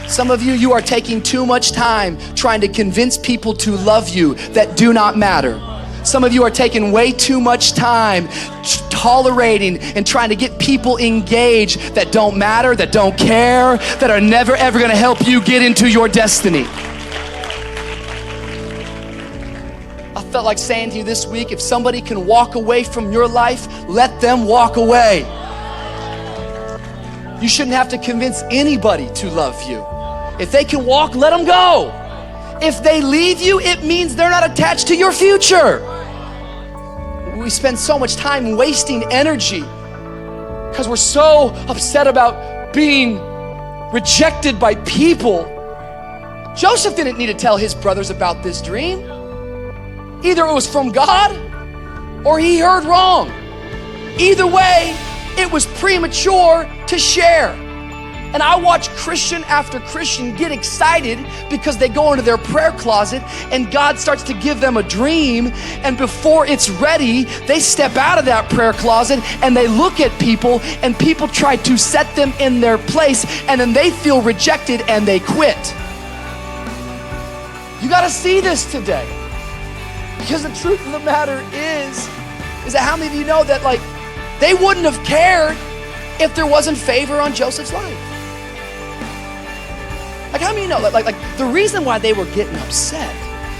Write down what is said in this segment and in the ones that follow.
Some of you, you are taking too much time trying to convince people to love you that do not matter. Some of you are taking way too much time tolerating and trying to get people engaged that don't matter, that don't care, that are never ever gonna help you get into your destiny. I felt like saying to you this week, if somebody can walk away from your life, let them walk away. You shouldn't have to convince anybody to love you. If they can walk, let them go. If they leave you, it means they're not attached to your future. We spend so much time wasting energy because we're so upset about being rejected by people. Joseph didn't need to tell his brothers about this dream. Either it was from God or he heard wrong. Either way, it was premature to share. And I watch Christian after Christian get excited because they go into their prayer closet and God starts to give them a dream, and before it's ready, they step out of that prayer closet and they look at people, and people try to set them in their place, and then they feel rejected and they quit. You gotta see this today, because the truth of the matter is that how many of you know that they wouldn't have cared if there wasn't favor on Joseph's life? How many of you know, the reason why they were getting upset,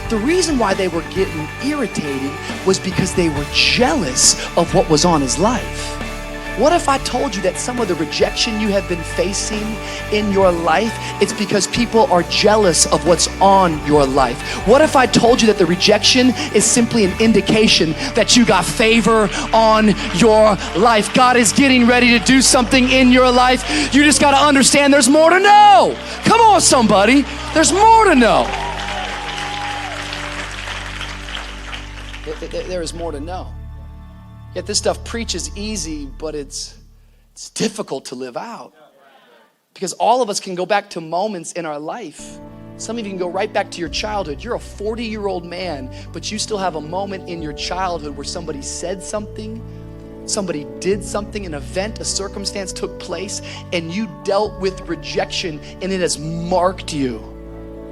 the reason why they were getting irritated was because they were jealous of what was on his life. What if I told you that some of the rejection you have been facing in your life, it's because people are jealous of what's on your life? What if I told you that the rejection is simply an indication that you got favor on your life? God is getting ready to do something in your life. You just got to understand there's more to know. Come on, somebody. There's more to know. There is more to know. Yet this stuff preaches easy, but it's difficult to live out. Because all of us can go back to moments in our life. Some of you can go right back to your childhood. You're a 40-year-old man, but you still have a moment in your childhood where somebody said something, somebody did something, an event, a circumstance took place, and you dealt with rejection, and it has marked you.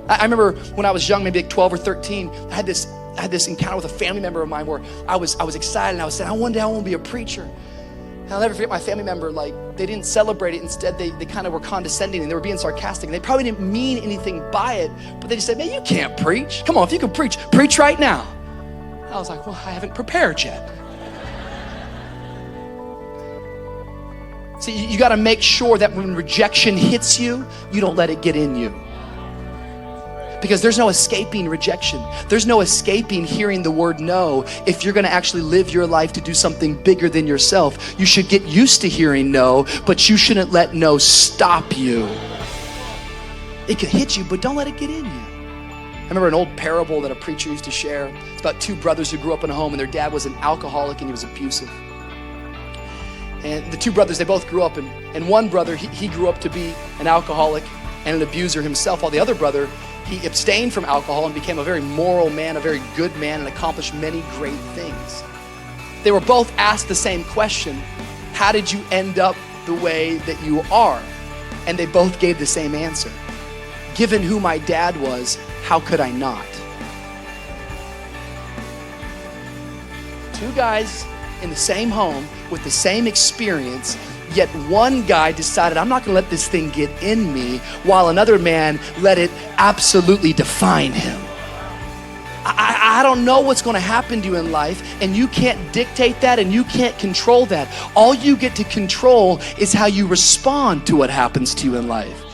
I remember when I was young, maybe 12 or 13, I had this encounter with a family member of mine where I was excited, and I was saying, one day I want to be a preacher. And I'll never forget my family member, they didn't celebrate it. Instead, they kind of were condescending, and they were being sarcastic, and they probably didn't mean anything by it, but they just said, man, you can't preach. Come on, if you can preach right now. I was like, well, I haven't prepared yet. See, you got to make sure that when rejection hits you, you don't let it get in you. Because there's no escaping rejection. There's no escaping hearing the word no. If you're gonna actually live your life to do something bigger than yourself, you should get used to hearing no, but you shouldn't let no stop you. It can hit you, but don't let it get in you. I remember an old parable that a preacher used to share. It's about two brothers who grew up in a home, and their dad was an alcoholic and he was abusive. And the two brothers, they both grew up, and one brother, he grew up to be an alcoholic and an abuser himself, while the other brother, he abstained from alcohol and became a very moral man, a very good man, and accomplished many great things. They were both asked the same question: how did you end up the way that you are? And they both gave the same answer: given who my dad was, how could I not? Two guys in the same home with the same experience, yet one guy decided, I'm not gonna let this thing get in me, while another man let it absolutely define him. I don't know what's gonna happen to you in life, and you can't dictate that, and you can't control that. All you get to control is how you respond to what happens to you in life.